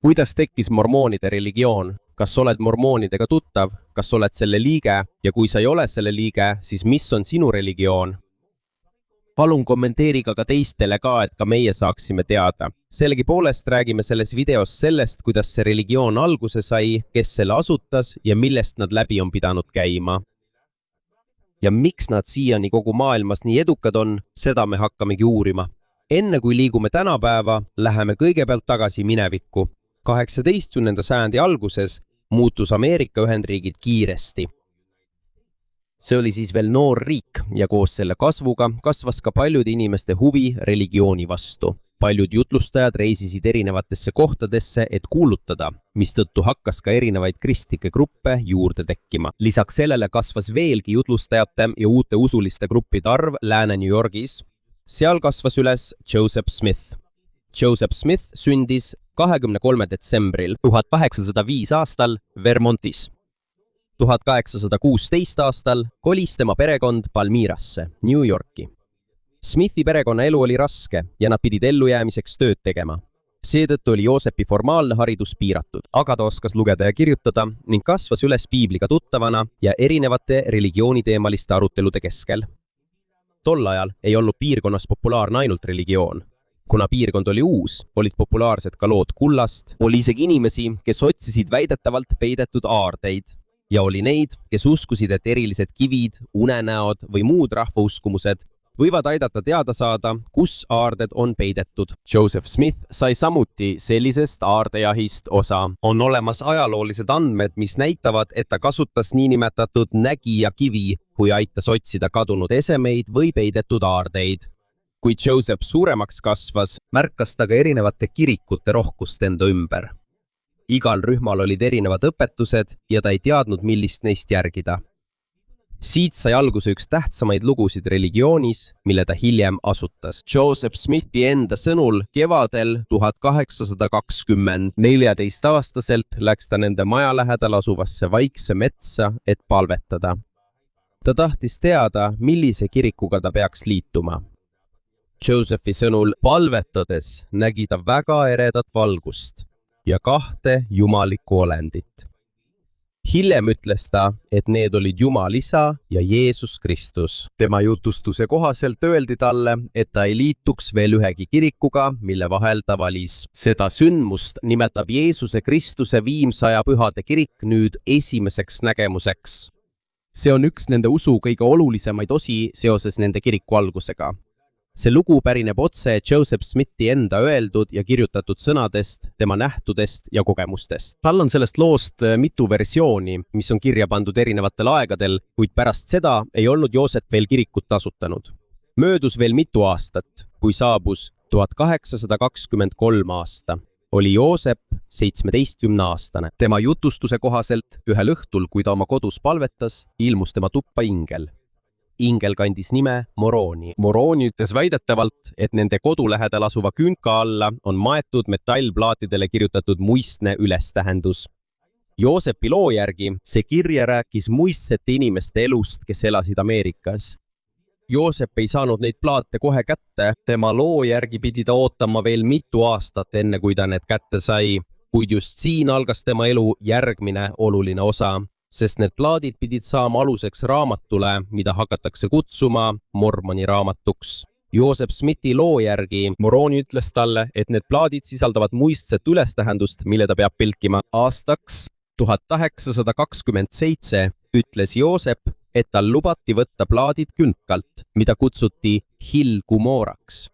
Kuidas tekkis mormoonide religioon? Kas oled mormoonidega tuttav? Kas oled selle liige? Ja kui sa ei ole selle liige, siis mis on sinu religioon? Palun kommenteeri ka teistele et ka meie saaksime teada. Sellegipoolest räägime selles videos sellest, kuidas see religioon alguse sai, kes selle asutas ja millest nad läbi on pidanud käima. Ja miks nad siiani kogu maailmas nii edukad on, seda me hakkamegi uurima. Enne kui liigume tänapäeva, läheme kõigepealt tagasi minevikku. 18. sajandi alguses muutus Ameerika Ühendriigid kiiresti. See oli siis veel noor riik ja koos selle kasvuga kasvas ka paljude inimeste huvi religiooni vastu. Paljud jutlustajad reisisid erinevatesse kohtadesse, et kuulutada, mistõttu hakkas ka erinevaid kristlikke gruppe juurde tekkima. Lisaks sellele kasvas veelgi jutlustajate ja uute usuliste gruppide arv Lääne New Yorgis. Seal kasvas üles Joseph Smith. Joseph Smith sündis 23. detsembril 1805 aastal Vermontis. 1816 aastal kolis tema perekond Palmirasse, New Yorki. Smithi perekonna elu oli raske ja nad pidid ellujäämiseks tööd tegema. Seetõttu oli Joosepi formaalne haridus piiratud, aga ta oskas lugeda ja kirjutada ning kasvas üles piibliga tuttavana ja erinevate religiooniteemaliste arutelude keskel. Tol ajal ei olnud piirkonnas populaarne ainult religioon. Kuna piirkond oli uus, olid populaarsed ka lood kullast, oli isegi inimesi, kes otsisid väidetavalt peidetud aardeid ja oli neid, kes uskusid, et erilised kivid, unenäod või muud rahvauskumused võivad aidata teada saada, kus aarded on peidetud. Joseph Smith sai samuti sellisest aardejahist osa. On olemas ajaloolised andmed, mis näitavad, et ta kasutas niinimetatud nägija kivi, kui aitas otsida kadunud esemeid või peidetud aardeid. Kui Joseph suuremaks kasvas, märkas ta ka erinevate kirikute rohkust enda ümber. Igal rühmal olid erinevad õpetused ja ta ei teadnud, millist neist järgida. Siit sai alguse üks tähtsamaid lugusid religioonis, mille ta hiljem asutas. Joseph Smithi enda sõnul kevadel 1820 14-aastaselt läks ta nende maja lähedal asuvasse vaikse metsa, et palvetada. Ta tahtis teada, millise kirikuga ta peaks liituma. Josephi sõnul palvetades nägi ta väga eredat valgust ja 2 jumalikku olendit. Hiljem ütles ta, et need olid Jumal Isa ja Jeesus Kristus. Tema jutustuse kohaselt öeldi talle, et ta ei liituks veel ühegi kirikuga, mille vahel ta valis. Seda sündmust nimetab Jeesuse Kristuse Viimsaja pühade kirik nüüd esimeseks nägemuseks. See on üks nende usu kõige olulisemaid osi seoses nende kiriku algusega. See lugu pärineb otse Joseph Smithi enda öeldud ja kirjutatud sõnadest, tema nähtudest ja kogemustest. Tal on sellest loost mitu versiooni, mis on kirja pandud erinevatel aegadel, kuid pärast seda ei olnud Joosep veel kirikut asutanud. Möödus veel mitu aastat, kui saabus 1823 aasta. Oli Joosep 17-aastane. Tema jutustuse kohaselt ühel õhtul, kui ta oma kodus palvetas, ilmus tema tuppa ingel. Ingel kandis nime Moroni. Moroni ütles väidetavalt, et nende kodu lähedal asuva künka alla on maetud metallplaatidele kirjutatud muistne ülestähendus. Joosepi loo järgi see kirja rääkis muistsete inimeste elust, kes elasid Ameerikas. Joosep ei saanud neid plaate kohe kätte. Tema loo järgi pidi ta ootama veel mitu aastat, enne kui ta need kätte sai, kuid just siin algas tema elu järgmine oluline osa. Sest need plaadid pidid saama aluseks raamatule, mida hakatakse kutsuma Mormoni raamatuks. Joseph Smithi loo järgi Moroni ütles talle, et need plaadid sisaldavad muistset ülestähendust, mille ta peab pilkima. Aastaks 1827 ütles Joosep, et tal lubati võtta plaadid künkalt, mida kutsuti Hill Gumoraks.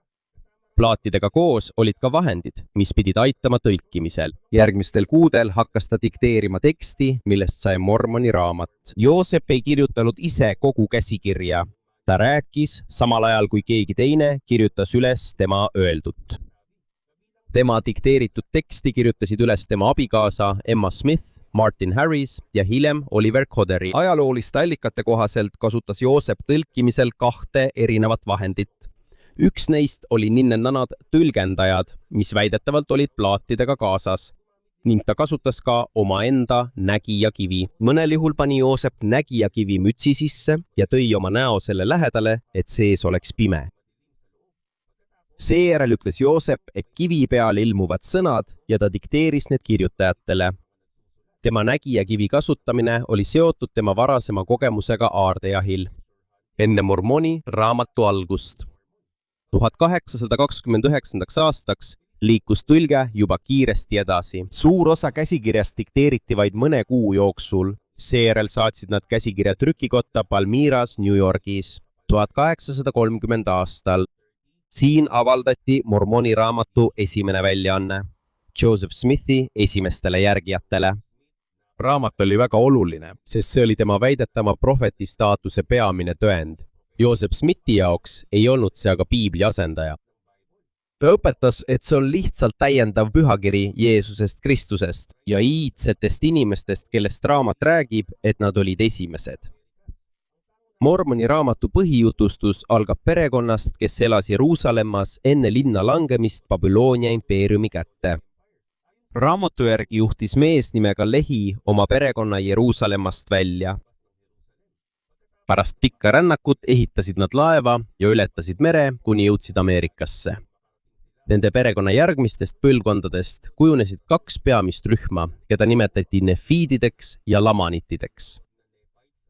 Plaatidega koos olid ka vahendid, mis pidid aitama tõlkimisel. Järgmistel kuudel hakkas ta dikteerima teksti, millest sai Mormoni raamat. Joosep ei kirjutanud ise kogu käsikirja. Ta rääkis, samal ajal kui keegi teine kirjutas üles tema öeldut. Tema dikteeritud teksti kirjutasid üles tema abikaasa Emma Smith, Martin Harris ja hiljem Oliver Cowdery. Ajalooliste allikate kohaselt kasutas Joosep tõlkimisel 2 erinevat vahendit. Üks neist oli ninnenanad tõlgendajad, mis väidetavalt olid plaatidega kaasas, ning ta kasutas ka omaenda nägijakivi. Mõnel juhul pani Joosep nägijakivi mütsi sisse ja tõi oma näo selle lähedale, et sees oleks pime. seejärel ütles Joosep, et kivi peal ilmuvad sõnad ja ta dikteeris need kirjutajatele. Tema nägijakivi kasutamine oli seotud tema varasema kogemusega aardejahil. Enne Mormoni raamatu algust. 1829. aastaks liikus tõlge juba kiiresti edasi. Suur osa käsikirjast dikteeriti vaid mõne kuu jooksul. Seejärel saatsid nad käsikirja trükikotta Palmiras, New Yorgis 1830. aastal. Siin avaldati Mormoni raamatu esimene väljaanne Joseph Smithi esimestele järgijatele. Raamat oli väga oluline, sest see oli tema väidetama prohveti staatuse peamine tõend. Joseph Smithi jaoks ei olnud see aga piibli asendaja. Ta õpetas, et see on lihtsalt täiendav pühakiri Jeesusest Kristusest ja iidsetest inimestest, kellest raamat räägib, et nad olid esimesed. Mormoni raamatu põhijutustus algab perekonnast, kes elas Jeruusalemmas enne linna langemist Babyloonia impeeriumi kätte. Raamatu järgi juhtis mees nimega Lehi oma perekonna Jeruusalemmast välja. Pärast pikka rännakut ehitasid nad laeva ja ületasid mere, kuni jõudsid Ameerikasse. Nende perekonna järgmistest põlvkondadest kujunesid kaks peamist rühma, keda nimetati nefiidideks ja lamanitideks.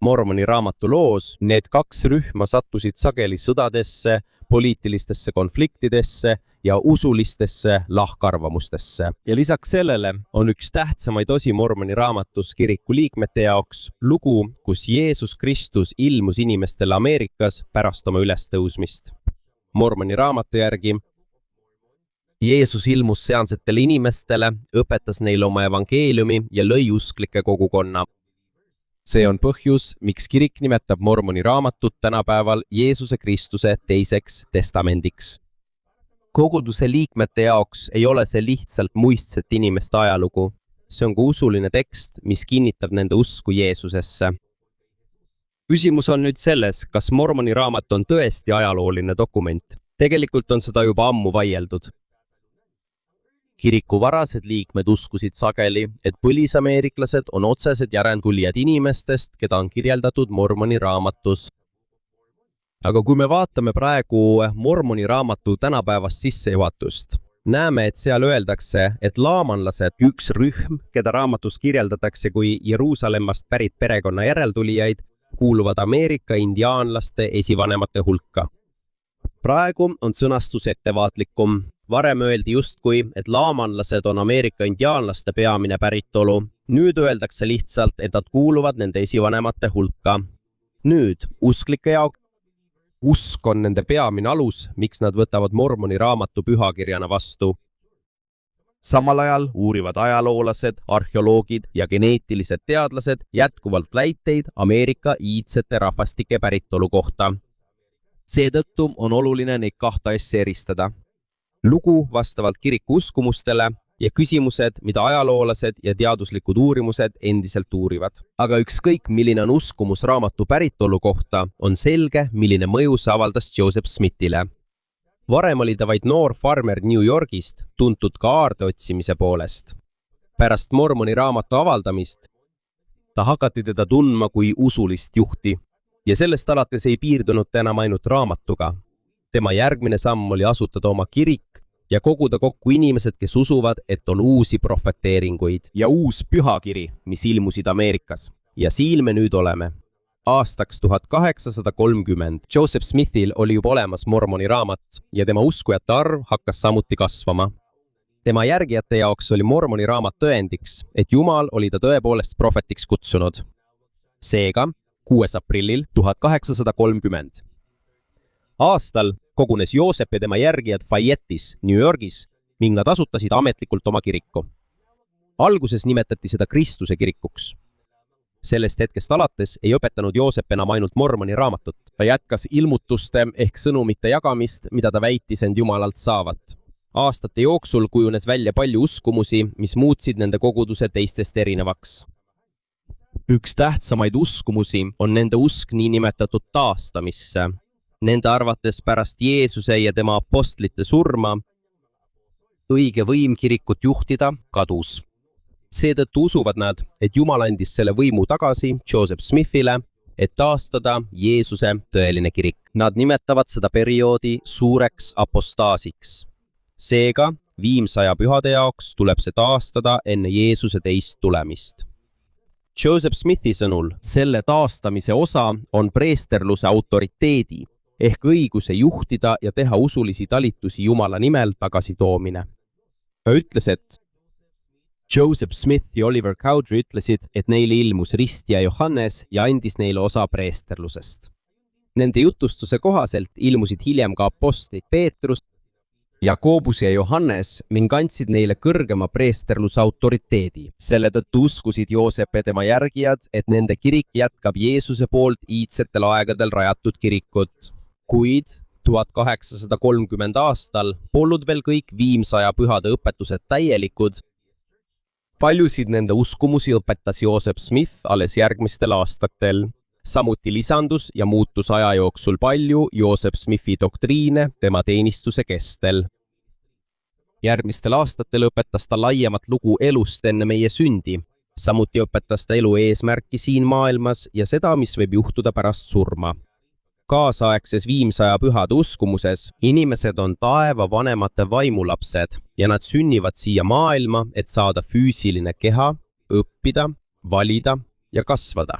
Mormoni raamatu loos need kaks rühma sattusid sageli sõdadesse, poliitilistesse konfliktidesse ja usulistesse lahkarvamustesse. Ja lisaks sellele on üks tähtsamaid osi Mormoni raamatus kiriku liikmete jaoks lugu, kus Jeesus Kristus ilmus inimestele Ameerikas pärast oma ülestõusmist. Mormoni raamatu järgi Jeesus ilmus sealsetele inimestele, õpetas neile oma evangeeliumi ja lõi usklike kogukonna. See on põhjus, miks kirik nimetab Mormoni raamatut tänapäeval Jeesuse Kristuse teiseks testamendiks. Koguduse liikmete jaoks ei ole see lihtsalt muistset inimeste ajalugu. See on ka usuline tekst, mis kinnitab nende usku Jeesusesse. Küsimus on nüüd selles, kas Mormoni raamat on tõesti ajalooline dokument. Tegelikult on seda juba ammu vaieldud. Kiriku varased liikmed uskusid sageli, et põlisameeriklased on otsesed järeltulijad inimestest, keda on kirjeldatud Mormoni raamatus. Aga kui me vaatame praegu Mormoni raamatu tänapäevast sissejuhatust, näeme, et seal öeldakse, et laamanlased, üks rühm, keda raamatus kirjeldatakse kui Jeruusalemmast pärit perekonna järeltulijaid, kuuluvad Ameerika indiaanlaste esivanemate hulka. Praegu on sõnastus ettevaatlikum. Varem öeldi justkui, et laamanlased on Ameerika indiaanlaste peamine päritolu. Nüüd öeldakse lihtsalt, et nad kuuluvad nende esivanemate hulka. Nüüd, usklike jaoks, usk on nende peamine alus, miks nad võtavad Mormoni raamatu pühakirjana vastu. Samal ajal uurivad ajaloolased, arheoloogid ja geneetilised teadlased jätkuvalt väiteid Ameerika iidsete rahvastike päritolu kohta. Seetõttu on oluline neid kahte asja eristada. Lugu vastavalt kiriku uskumustele ja küsimused, mida ajaloolased ja teaduslikud uurimused endiselt uurivad. Aga ükskõik, milline on uskumus raamatu päritolu kohta, on selge, milline mõju see avaldas Joseph Smithile. Varem oli ta vaid noor farmer New Yorgist, tuntud ka aarde otsimise poolest. Pärast Mormoni raamatu avaldamist ta hakati teda tundma kui usulist juhti ja sellest alates ei piirdunud ta enam ainult raamatuga. Tema järgmine samm oli asutada oma kirik ja koguda kokku inimesed, kes usuvad, et on uusi prohveteeringuid ja uus pühakiri, mis ilmusid Ameerikas. Ja siin me nüüd oleme. Aastaks 1830 Joseph Smithil oli juba olemas Mormoni raamat ja tema uskujate arv hakkas samuti kasvama. Tema järgijate jaoks oli Mormoni raamat tõendiks, et Jumal oli ta tõepoolest prohvetiks kutsunud. Seega, 6. aprillil 1830. Aastal kogunes Joosep ja tema järgijad Fayette'is, New Yorgis, ning nad asutasid ametlikult oma kiriku. Alguses nimetati seda Kristuse kirikuks. Sellest hetkest alates ei õpetanud Joosep enam ainult Mormoni raamatut. Ta jätkas ilmutuste ehk sõnumite jagamist, mida ta väitis end Jumalalt saavat. Aastate jooksul kujunes välja palju uskumusi, mis muutsid nende koguduse teistest erinevaks. Üks tähtsamaid uskumusi on nende usk niinimetatud taastamisse. Nende arvates pärast Jeesuse ja tema apostlite surma õige võim kirikut juhtida kadus. Seetõttu usuvad nad, et Jumal andis selle võimu tagasi Joseph Smithile et taastada Jeesuse tõeline kirik. Nad nimetavad seda perioodi suureks apostaasiks. Seega, viimsaja pühade jaoks tuleb see taastada enne Jeesuse teist tulemist. Joseph Smithi sõnul selle taastamise osa on preesterluse autoriteedi ehk õiguse juhtida ja teha usulisi talitusi Jumala nimel tagasitoomine. Ta ütles, et Joseph Smith ja Oliver Cowdery ütlesid, et neile ilmus ristja Johannes ja andis neile osa preesterlusest. Nende jutustuse kohaselt ilmusid hiljem ka apostlid Peetrus, Jakobus ja Johannes ning andsid neile kõrgema preesterluse autoriteedi. Selle tõttu uskusid Joosep ja tema järgijad, et nende kirik jätkab Jeesuse poolt iidsetel aegadel rajatud kirikut. Kuid 1830 aastal polnud veel kõik viimsaja pühade õpetused täielikud. Paljusid nende uskumusi õpetas Joseph Smith alles järgmistel aastatel. Samuti lisandus ja muutus aja jooksul palju Joseph Smithi doktriine tema teenistuse kestel. Järgmistel aastatel õpetas ta laiemat lugu elust enne meie sündi. Samuti õpetas ta elu eesmärki siin maailmas ja seda, mis võib juhtuda pärast surma. Kaasaegses viimsaja pühade uskumuses inimesed on taeva vanemate vaimulapsed ja nad sünnivad siia maailma, et saada füüsiline keha, õppida, valida ja kasvada.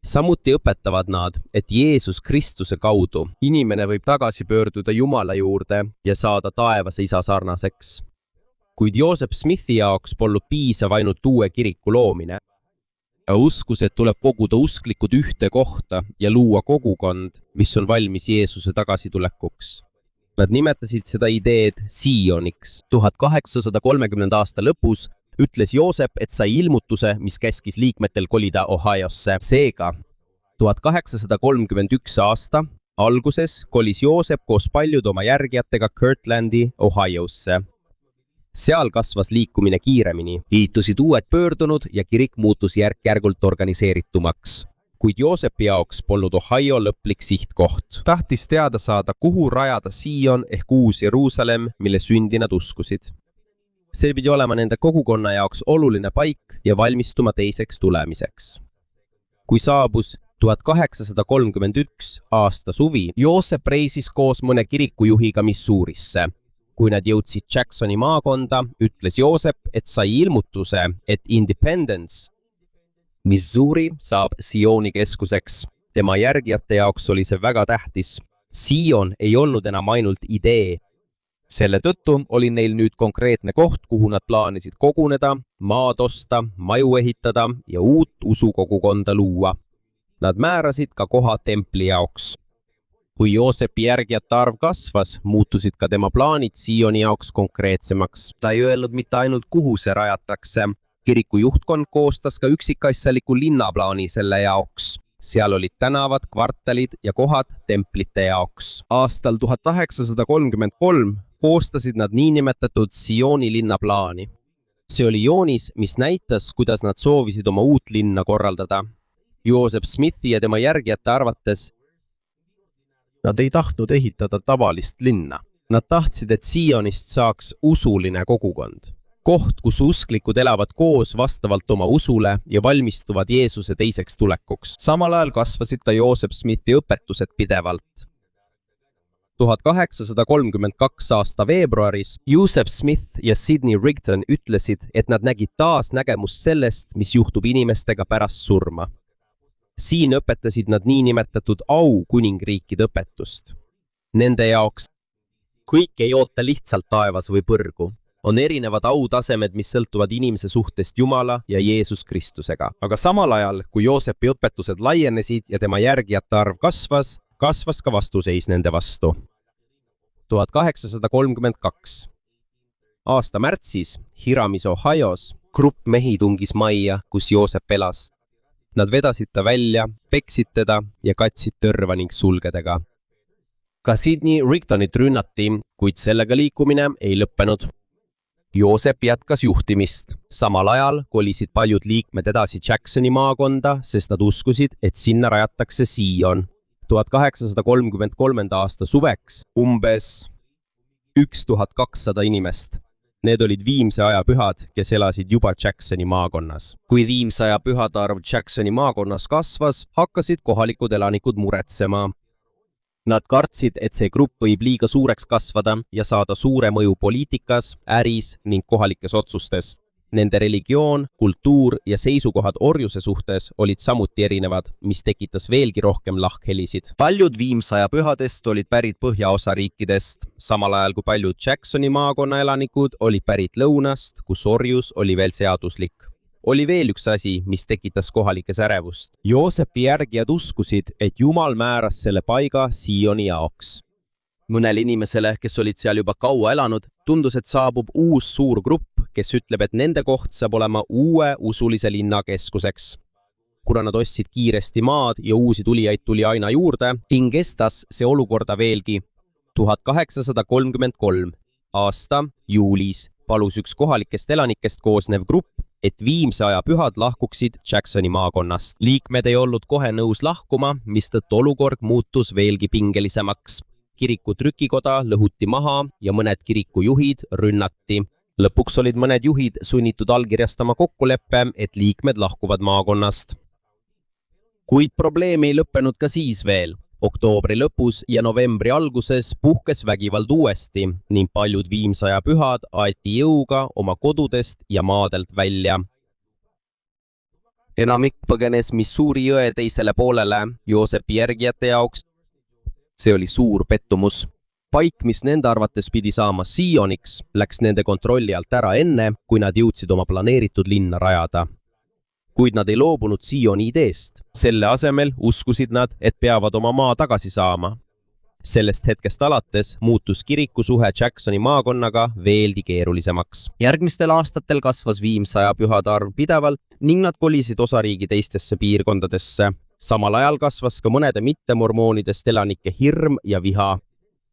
Samuti õpetavad nad, et Jeesus Kristuse kaudu inimene võib tagasi pöörduda Jumala juurde ja saada taevase isa sarnaseks. Kuid Joseph Smithi jaoks polnud piisav ainult uue kiriku loomine. Ta uskus, et tuleb koguda usklikud ühte kohta ja luua kogukond, mis on valmis Jeesuse tagasitulekuks. Nad nimetasid seda ideed Sioniks. 1830. aasta lõpus ütles Joosep, et sai ilmutuse, mis käskis liikmetel kolida Ohiosse. Seega, 1831 aasta alguses kolis Joosep koos paljude oma järgijatega Kirtlandi, Ohiosse. Seal kasvas liikumine kiiremini, liitusid uued pöördunud ja kirik muutus järk-järgult organiseeritumaks. Kuid Joosepi jaoks polnud Ohio lõplik sihtkoht. Tahtis teada saada, kuhu rajada Sion ehk uus Jeruusalemm, mille sündi nad uskusid. See pidi olema nende kogukonna jaoks oluline paik ja valmistuma teiseks tulemiseks. Kui saabus 1831 aasta suvi, Joosep reisis koos mõne kirikujuhiga Missourisse. Kui nad jõudsid Jacksoni maakonda, ütles Joosep, et sai ilmutuse, et Independence, Missouri saab Sioni keskuseks. Tema järgijate jaoks oli see väga tähtis. Sion ei olnud enam ainult idee. Selle tõttu oli neil nüüd konkreetne koht, kuhu nad plaanisid koguneda, maad osta, maju ehitada ja uut usukogukonda luua. Nad määrasid ka koha templi jaoks. Kui Joosepi järgijate arv kasvas, muutusid ka tema plaanid Sioni jaoks konkreetsemaks. Ta ei öelnud mitte ainult, kuhu see rajatakse. Kiriku juhtkond koostas ka üksikasjaliku linnaplaani selle jaoks. Seal olid tänavad, kvartalid ja kohad templite jaoks. Aastal 1833 koostasid nad niinimetatud Sioni linnaplaani. See oli joonis, mis näitas, kuidas nad soovisid oma uut linna korraldada. Joseph Smithi ja tema järgijate arvates nad ei tahtnud ehitada tavalist linna. Nad tahtsid, et Sionist saaks usuline kogukond. Koht, kus usklikud elavad koos vastavalt oma usule ja valmistuvad Jeesuse teiseks tulekuks. Samal ajal kasvasid ta Joseph Smithi õpetused pidevalt. 1832 aasta veebruaris Joseph Smith ja Sidney Rigdon ütlesid, et nad nägid taas nägemust sellest, mis juhtub inimestega pärast surma. Siin õpetasid nad niinimetatud aukuningriikide õpetust. Nende jaoks kõik ei oota lihtsalt taevas või põrgu. On erinevad autasemed, mis sõltuvad inimese suhtest Jumala ja Jeesus Kristusega. Aga samal ajal, kui Joosepi õpetused laienesid ja tema järgijate arv kasvas ka vastuseis nende vastu. 1832. Aasta märtsis Hiramis, Ohios, grupp mehi tungis majja, kus Joosep elas. Nad vedasid ta välja, peksid teda ja katsid törva ning sulgedega. Ka Sidney Rigdonit rünnati, kuid sellega liikumine ei lõppenud. Joosep jätkas juhtimist. Samal ajal kolisid paljud liikmed edasi Jacksoni maakonda, sest nad uskusid, et sinna rajatakse Sion. 1833. aasta suveks umbes 1200 inimest Need olid viimse aja pühad, kes elasid juba Jacksoni maakonnas. Kui viimse aja pühade arv Jacksoni maakonnas kasvas, hakkasid kohalikud elanikud muretsema. Nad kartsid, et see grupp võib liiga suureks kasvada ja saada suure mõju poliitikas, äris ning kohalikes otsustes. Nende religioon, kultuur ja seisukohad orjuse suhtes olid samuti erinevad, mis tekitas veelgi rohkem lahkhelisid. Paljud viimse aja pühadest olid pärit põhjaosa riikidest, samal ajal kui paljud Jacksoni maakonna elanikud olid pärit lõunast, kus orjus oli veel seaduslik. Oli veel üks asi, mis tekitas kohalikes ärevust. Joosepi järgijad uskusid, et Jumal määras selle paiga Sioni jaoks. Mõnel inimesele, kes olid seal juba kaua elanud, tundus, et saabub uus suur grupp, kes ütleb, et nende koht saab olema uue usulise linna keskuseks. Kuna nad ostsid kiiresti maad ja uusi tulijaid tuli aina juurde, kestas see olukorda veelgi. 1833 aasta juulis palus üks kohalikest elanikest koosnev grupp, et viimse aja pühad lahkuksid Jacksoni maakonnast. Liikmed ei olnud kohe nõus lahkuma, mistõttu olukord muutus veelgi pingelisemaks. Kiriku trükikoda lõhuti maha ja mõned kirikujuhid rünnati. Lõpuks olid mõned juhid sunnitud allkirjastama kokkuleppe, et liikmed lahkuvad maakonnast. Kuid probleem ei lõppenud ka siis veel. Oktoobri lõpus ja novembri alguses puhkes vägivald uuesti ning paljud viimse aja pühad aeti jõuga oma kodudest ja maadelt välja. Enamik põgenes Missouri jõe teisele poolele Joosepi järgijate jaoks. See oli suur pettumus. Paik, mis nende arvates pidi saama Sioniks, läks nende kontrolli alt ära enne, kui nad jõudsid oma planeeritud linna rajada. Kuid nad ei loobunud Sioni ideest. Selle asemel uskusid nad, et peavad oma maa tagasi saama. Sellest hetkest alates muutus kiriku suhe Jacksoni maakonnaga veelgi keerulisemaks. Järgmistel aastatel kasvas viimse aja pühade arv pidevalt ning nad kolisid osariigi teistesse piirkondadesse. Samal ajal kasvas ka mõnede mittemormoonidest elanike hirm ja viha.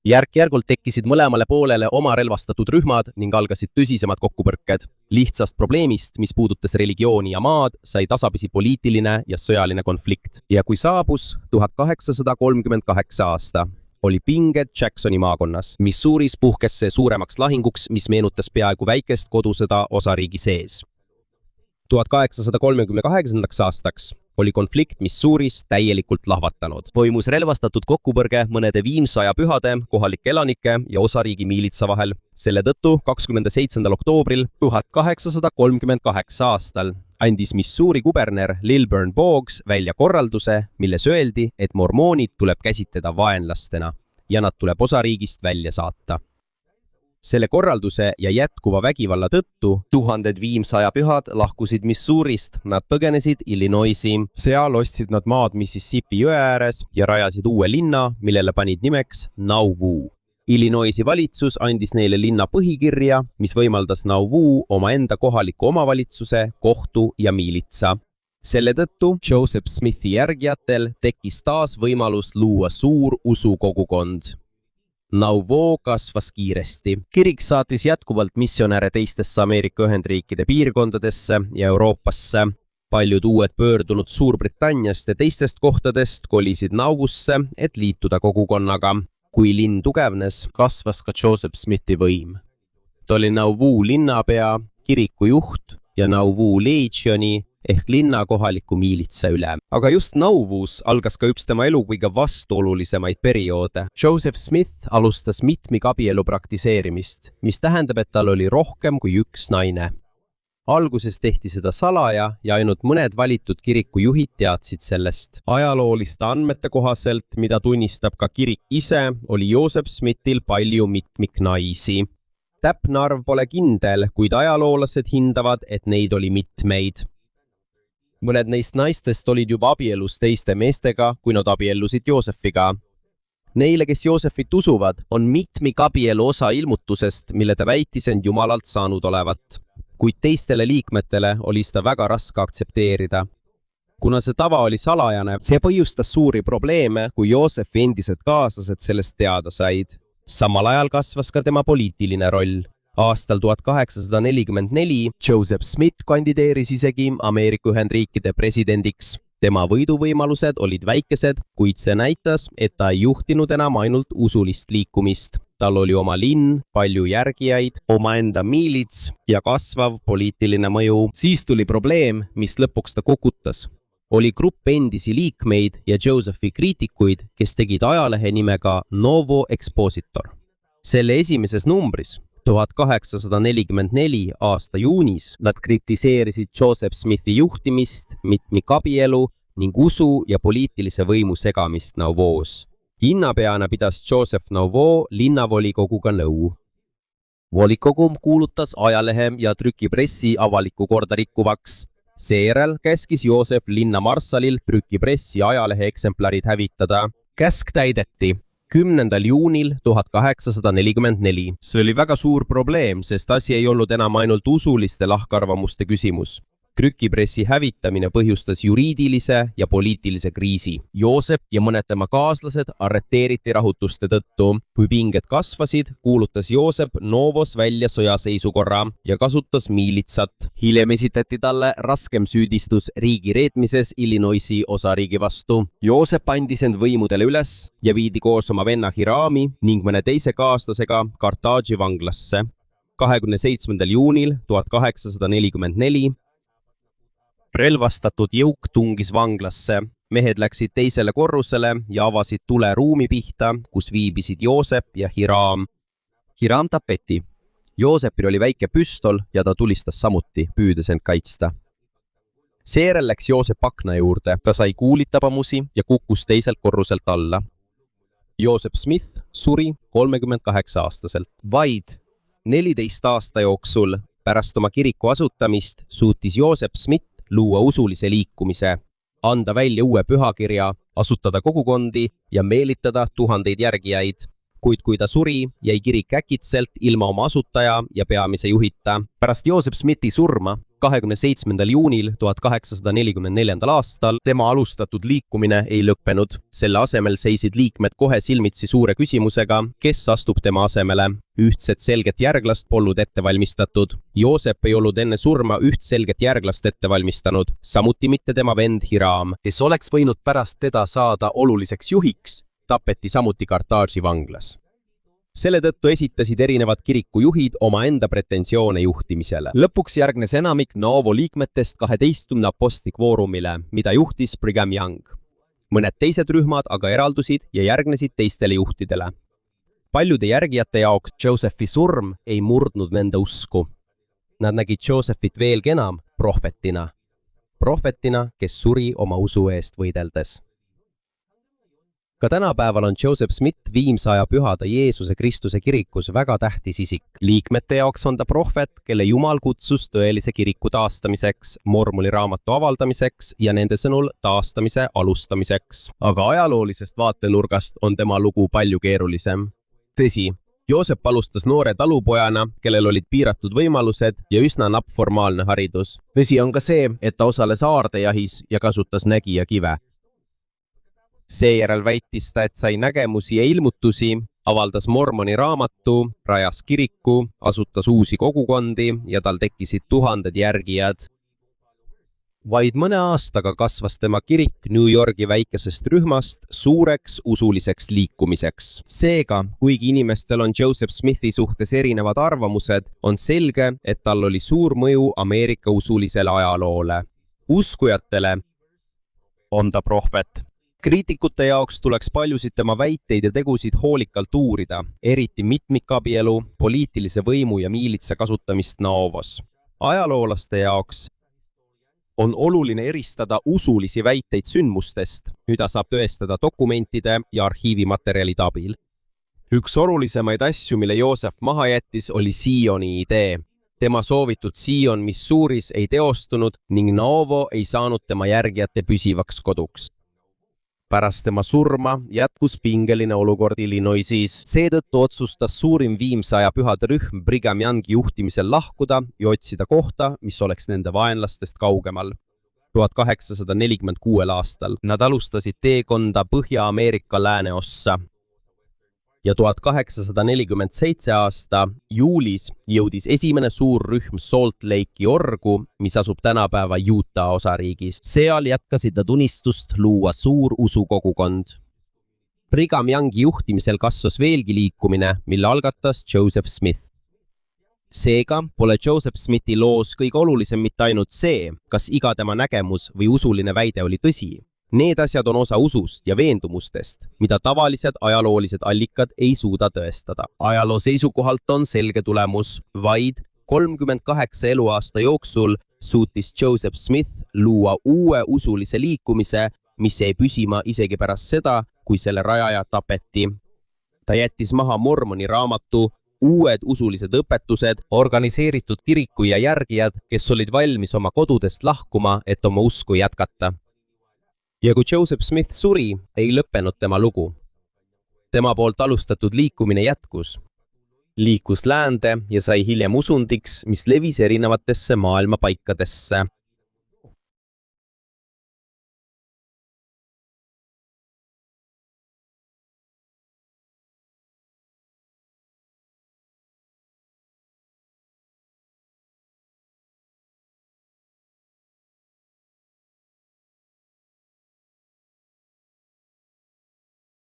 Järk-järgult tekkisid mõlemale poolele oma relvastatud rühmad ning algasid tõsisemad kokkupõrked. Lihtsast probleemist, mis puudutas religiooni ja maad, sai tasapisi poliitiline ja sõjaline konflikt. Ja kui saabus 1838 aasta, oli pinged Jacksoni maakonnas. Missouris puhkes see suuremaks lahinguks, mis meenutas peaaegu väikest kodusõda osariigi sees. 1838 aastaks oli konflikt Missouris täielikult lahvatanud. Toimus relvastatud kokkupõrge mõnede viimse aja pühade, kohalike elanike ja osariigi miilitsa vahel. Selle tõttu 27. oktoobril 1838 aastal andis Missouri kuberner Lilburn Boggs välja korralduse, milles öeldi, et mormoonid tuleb käsitleda vaenlastena ja nad tuleb osariigist välja saata. Selle korralduse ja jätkuva vägivalla tõttu tuhanded viimse aja pühad lahkusid Missourist, nad põgenesid Illinoisi. Seal ostsid nad maad Mississippi jõe ääres ja rajasid uue linna, millele panid nimeks Nauvoo. Illinoisi valitsus andis neile linna põhikirja, mis võimaldas Nauvoo omaenda kohaliku omavalitsuse, kohtu ja miilitsa. Selle tõttu Joseph Smithi järgijatel tekkis taas võimalus luua suur usukogukond. Nauvoo kasvas kiiresti. Kirik saatis jätkuvalt missionäre teistesse Ameerika Ühendriikide piirkondadesse ja Euroopasse. Paljud uued pöördunud Suurbritanniast ja teistest kohtadest kolisid Nauvoosse, et liituda kogukonnaga. Kui linn tugevnes, kasvas ka Joseph Smithi võim. Ta oli Nauvoo linnapea, kiriku juht ja Nauvoo Legioni ehk linna kohaliku miilitsa üle. Aga just Nauvoos algas ka üks tema elu kõige vastuolulisemaid perioode. Joseph Smith alustas mitmikabielu praktiseerimist, mis tähendab, et tal oli rohkem kui üks naine. Alguses tehti seda salaja ja ainult mõned valitud kirikujuhid teadsid sellest. Ajalooliste andmete kohaselt, mida tunnistab ka kirik ise, oli Joseph Smithil palju mitmiknaisi. Täpne arv pole kindel, kuid ajaloolased hindavad, et neid oli mitmeid. Mõned neist naistest olid juba abielus teiste meestega, kui nad abiellusid Joosefiga. Neile, kes Joosefit usuvad, on mitmikabielu osa ilmutusest, mille ta väitis end Jumalalt saanud olevat. Kuid teistele liikmetele oli seda väga raske aktsepteerida. Kuna see tava oli salajane, see põhjustas suuri probleeme, kui Joosefi endised kaaslased sellest teada said. Samal ajal kasvas ka tema poliitiline roll. Aastal 1844 Joseph Smith kandideeris isegi Ameerika Ühendriikide presidendiks. Tema võiduvõimalused olid väikesed, kuid see näitas, et ta ei juhtinud enam ainult usulist liikumist. tal oli oma linn, palju järgijaid, omaenda miilits ja kasvav poliitiline mõju. Siis tuli probleem, mis lõpuks ta kokutas. Oli grupp endisi liikmeid ja Josephi kriitikuid, kes tegid ajalehe nimega Novo Expositor. Selle esimeses numbris 1844 aasta juunis nad kritiseerisid Joseph Smithi juhtimist, mitmikabielu ning usu ja poliitilise võimu segamist Nauvoos. Hinnapeana pidas Joseph Nauvo linnavolikoguga nõu. Volikogu kuulutas ajalehe ja trükipressi avalikku korda rikkuvaks. Seejärel käskis Joosep linnamarsalil trükipressi ajalehe eksemplarid hävitada. Käsk täideti. 10. juunil 1844. See oli väga suur probleem, sest asi ei olnud enam ainult usuliste lahkarvamuste küsimus. Trükipressi hävitamine põhjustas juriidilise ja poliitilise kriisi. Joosep ja mõned tema kaaslased arreteeriti rahutuste tõttu. Kui pinged kasvasid, kuulutas Joosep Novos välja sõjaseisukorra ja kasutas miilitsat. Hiljem esitati talle raskem süüdistus riigi reetmises Illinoisi osariigi vastu. Joosep andis end võimudele üles ja viidi koos oma venna Hirami ning mõne teise kaaslasega Kartaagi vanglasse. 27. juunil 1844 relvastatud jõuk tungis vanglasse. Mehed läksid teisele korrusele ja avasid tule ruumi pihta, kus viibisid Joosep ja Hiram. Hiram tapeti. Joosepil oli väike püstol ja ta tulistas samuti, püüdes end kaitsta. Seejärel läks Joosep akna juurde. Ta sai kuulitabamusi ja kukkus teiselt korruselt alla. Joseph Smith suri 38-aastaselt. Vaid 14 aasta jooksul pärast oma kiriku asutamist suutis Joseph Smith luua usulise liikumise, anda välja uue pühakirja, asutada kogukondi ja meelitada tuhandeid järgijaid. Kuid kui ta suri, jäi kirik äkitselt ilma oma asutaja ja peamise juhita. Pärast Joseph Smithi surma 27. juunil 1844. aastal tema alustatud liikumine ei lõppenud. Selle asemel seisid liikmed kohe silmitsi suure küsimusega, kes astub tema asemele. Ühtset selget järglast polnud ette valmistatud. Joosep ei olnud enne surma üht selget järglast ette valmistanud, samuti mitte tema vend Hiram, kes oleks võinud pärast teda saada oluliseks juhiks, tapeti samuti Kartaagi vanglas. Selle tõttu esitasid erinevad kirikujuhid omaenda pretensioone juhtimisele. Lõpuks järgnes enamik Novo liikmetest 12 apostli kvoorumile, mida juhtis Brigham Young. Mõned teised rühmad aga eraldusid ja järgnesid teistele juhtidele. Paljude järgijate jaoks Josephi surm ei murdnud nende usku. Nad nägid Josephit veelgi enam prohvetina. Prohvetina, kes suri oma usu eest võideldes. Ka tänapäeval on Joseph Smith Viimsaja Pühade Jeesuse Kristuse kirikus väga tähtis isik. Liikmete jaoks on ta prohvet, kelle Jumal kutsus tõelise kiriku taastamiseks, Mormoni raamatu avaldamiseks ja nende sõnul taastamise alustamiseks. Aga ajaloolisest vaatenurgast on tema lugu palju keerulisem. Tõsi, Joosep alustas noore talupojana, kellel olid piiratud võimalused ja üsna napp formaalne haridus. Tõsi on ka see, et ta osales aardejahis ja kasutas nägijakive. Seejärel väitis ta, et sai nägemusi ja ilmutusi, avaldas Mormoni raamatu, rajas kiriku, asutas uusi kogukondi ja tal tekkisid tuhanded järgijad. Vaid mõne aastaga kasvas tema kirik New Yorgi väikesest rühmast suureks usuliseks liikumiseks. Seega, kuigi inimestel on Joseph Smithi suhtes erinevad arvamused, on selge, et tal oli suur mõju Ameerika usulisele ajaloole. Uskujatele on ta prohvet. Kriitikute jaoks tuleks paljusid tema väiteid ja tegusid hoolikalt uurida, eriti mitmikabielu, poliitilise võimu ja miilitsa kasutamist Novos. Ajaloolaste jaoks on oluline eristada usulisi väiteid sündmustest, mida saab tõestada dokumentide ja arhiivimaterjalide abil. Üks olulisemaid asju, mille Joosep maha jättis, oli Sioni idee. Tema soovitud Sion Missouris ei teostunud ning Novo ei saanud tema järgijate püsivaks koduks. Pärast tema surma jätkus pingeline olukord Illinoisis. Seetõttu otsustas suurim Viimsaja Pühade rühm Brigham Youngi juhtimisel lahkuda ja otsida kohta, mis oleks nende vaenlastest kaugemal. 1846. aastal nad alustasid teekonda Põhja-Ameerika lääneossa. Ja 1847. aasta juulis jõudis esimene suur rühm Salt Lake'i orgu, mis asub tänapäeva Utah osariigis. Seal jätkasid nad unistust luua suur usukogukond. Brigham Youngi juhtimisel kasvas veelgi liikumine, mille algatas Joseph Smith. Seega pole Joseph Smithi loos kõige olulisem mitte ainult see, kas iga tema nägemus või usuline väide oli tõsi. Need asjad on osa usust ja veendumustest, mida tavalised ajaloolised allikad ei suuda tõestada. Ajaloo seisukohalt on selge tulemus, vaid 38 eluaasta jooksul suutis Joseph Smith luua uue usulise liikumise, mis jäi püsima isegi pärast seda, kui selle rajaja tapeti. Ta jättis maha Mormoni raamatu, uued usulised õpetused, organiseeritud kiriku ja järgijad, kes olid valmis oma kodudest lahkuma, et oma usku jätkata. Ja kui Joseph Smith suri, ei lõppenud tema lugu. Tema poolt alustatud liikumine jätkus. Liikus läände ja sai hiljem usundiks, mis levis erinevatesse maailma paikadesse.